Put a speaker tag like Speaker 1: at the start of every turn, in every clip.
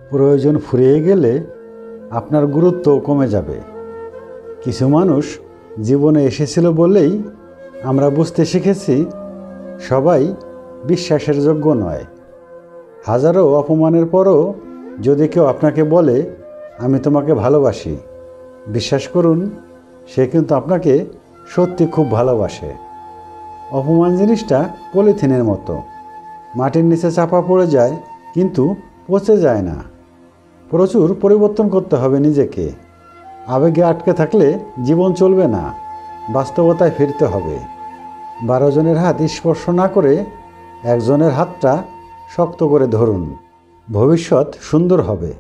Speaker 1: প্রয়োজন ফুরিয়ে গেলে আপনার গুরুত্ব কমে যাবে। কিছু মানুষ জীবনে এসেছিল বলেই আমরা বুঝতে শিখেছি সবাই বিশ্বাসের যোগ্য নয়। হাজারো অপমানের পরও যদি কেউ আপনাকে বলে আমি তোমাকে ভালোবাসি, বিশ্বাস করুন সে কিন্তু আপনাকে সত্যি খুব ভালোবাসে। অপমান জিনিসটা পলিথিনের মতো, মাটির নিচে চাপা পড়ে যায় কিন্তু পচে যায় না। প্রচুর পরিবর্তন করতে হবে নিজেকে। আবেগে আটকে থাকলে জীবন চলবে না, বাস্তবতায় ফিরতে হবে। 12 জনের হাত স্পর্শ না করে একজনের হাতটা শক্ত করে ধরুন, ভবিষ্যৎ সুন্দর হবে।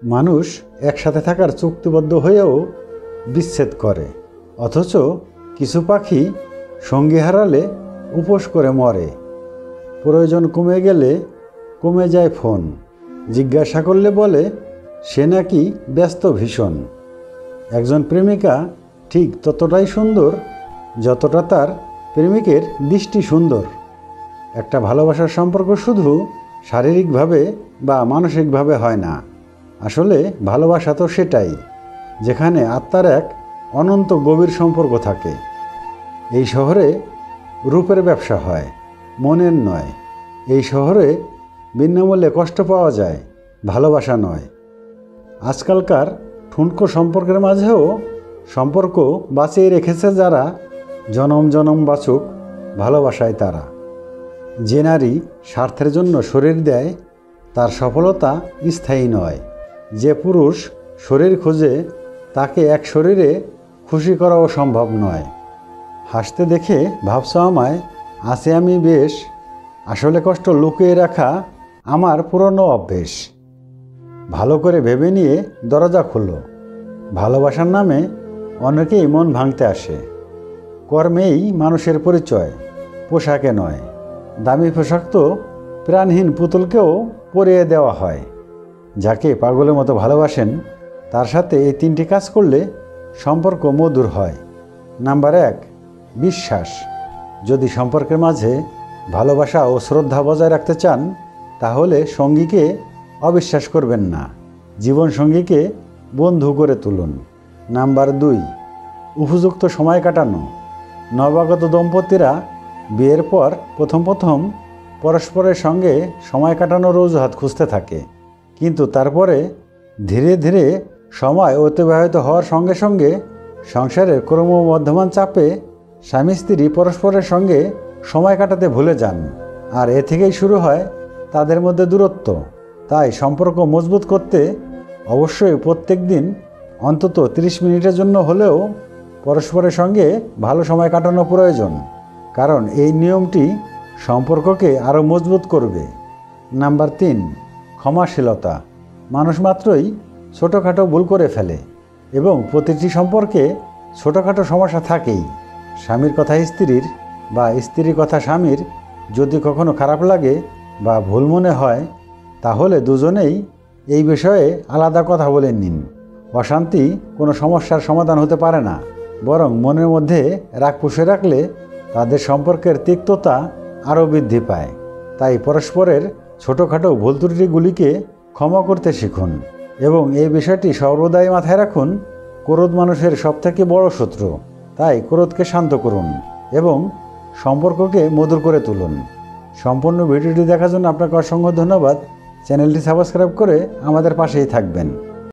Speaker 1: মানুষ একসাথে থাকার চুক্তিবদ্ধ হয়েও বিচ্ছেদ করে, অথচ কিছু পাখি সঙ্গী হারালে উপোস করে মরে। প্রয়োজন কমে গেলে কমে যায় ফোন, জিজ্ঞাসা করলে বলে সে নাকি ব্যস্ত ভীষণ। একজন প্রেমিকা ঠিক ততটাই সুন্দর যতটা তার প্রেমিকের দৃষ্টি সুন্দর। একটা ভালোবাসার সম্পর্ক শুধু শারীরিকভাবে বা মানসিকভাবে হয় না। আসলে ভালোবাসা তো সেটাই, যেখানে আত্মার এক অনন্ত গভীর সম্পর্ক থাকে। এই শহরে রূপের ব্যবসা হয়, মনের নয়। এই শহরে বিনামূল্যে কষ্ট পাওয়া যায়, ভালোবাসা নয়। আজকালকার ঠুনকো সম্পর্কের মাঝেও সম্পর্ক বাঁচিয়ে রেখেছে যারা, জনম জনম বাঁচুক ভালোবাসায় তারা। যে নারী স্বার্থের জন্য শরীর দেয় তার সফলতা স্থায়ী নয়। যে পুরুষ শরীর খোঁজে তাকে এক শরীরে খুশি করাও সম্ভব নয়। হাসতে দেখে ভাবছো আমায় আছি আমি বেশ, আসলে কষ্ট লুকিয়ে রাখা আমার পুরনো অভ্যেস। ভালো করে ভেবে নিয়ে দরজা খুলো। ভালোবাসার নামে অনেকেই মন ভাঙতে আসে। কর্মেই মানুষের পরিচয়, পোশাকে নয়। দামি পোশাক তো প্রাণহীন পুতুলকেও পরিয়ে দেওয়া হয়। যাকে পাগলের মতো ভালোবাসেন তার সাথে এই 3টি কাজ করলে সম্পর্ক মধুর হয়। নাম্বার 1, বিশ্বাস। যদি সম্পর্কের মাঝে ভালোবাসা ও শ্রদ্ধা বজায় রাখতে চান তাহলে সঙ্গীকে অবিশ্বাস করবেন না, জীবনসঙ্গীকে বন্ধু করে তুলুন। নাম্বার 2, উপযুক্ত সময় কাটানো। নবাগত দম্পতিরা বিয়ের পর প্রথম পরস্পরের সঙ্গে সময় কাটানোর অজুহাত খুঁজতে থাকে, কিন্তু তারপরে ধীরে ধীরে সময় অতিবাহিত হওয়ার সঙ্গে সঙ্গে সংসারের ক্রমবর্ধমান চাপে স্বামী স্ত্রী পরস্পরের সঙ্গে সময় কাটাতে ভুলে যান, আর এ থেকেই শুরু হয় তাদের মধ্যে দূরত্ব। তাই সম্পর্ক মজবুত করতে অবশ্যই প্রত্যেক দিন অন্তত 30 মিনিটের জন্য হলেও পরস্পরের সঙ্গে ভালো সময় কাটানো প্রয়োজন, কারণ এই নিয়মটি সম্পর্ককে আরও মজবুত করবে। নাম্বার 3, ক্ষমাশীলতা। মানুষ মাত্রই ছোটোখাটো ভুল করে ফেলে এবং প্রতিটি সম্পর্কে ছোটোখাটো সমস্যা থাকেই। স্বামীর কথা স্ত্রীর বা স্ত্রীর কথা স্বামীর যদি কখনো খারাপ লাগে বা ভুল মনে হয় তাহলে দুজনেই এই বিষয়ে আলাদা কথা বলে নিন। অশান্তি কোনো সমস্যার সমাধান হতে পারে না, বরং মনের মধ্যে রাগ পুষে রাখলে তাদের সম্পর্কের তিক্ততা আরও বৃদ্ধি পায়। তাই পরস্পরের ছোটোখাটো ভুল ত্রুটিগুলিকে ক্ষমা করতে শিখুন এবং এই বিষয়টি সর্বদাই মাথায় রাখুন। ক্রোধ মানুষের সবথেকে বড় শত্রু। তাই ক্রোধকে শান্ত করুন এবং সম্পর্ককে মধুর করে তুলুন। সম্পূর্ণ ভিডিওটি দেখার জন্য আপনাকে অসংখ্য ধন্যবাদ। চ্যানেলটি সাবস্ক্রাইব করে আমাদের পাশেই থাকবেন।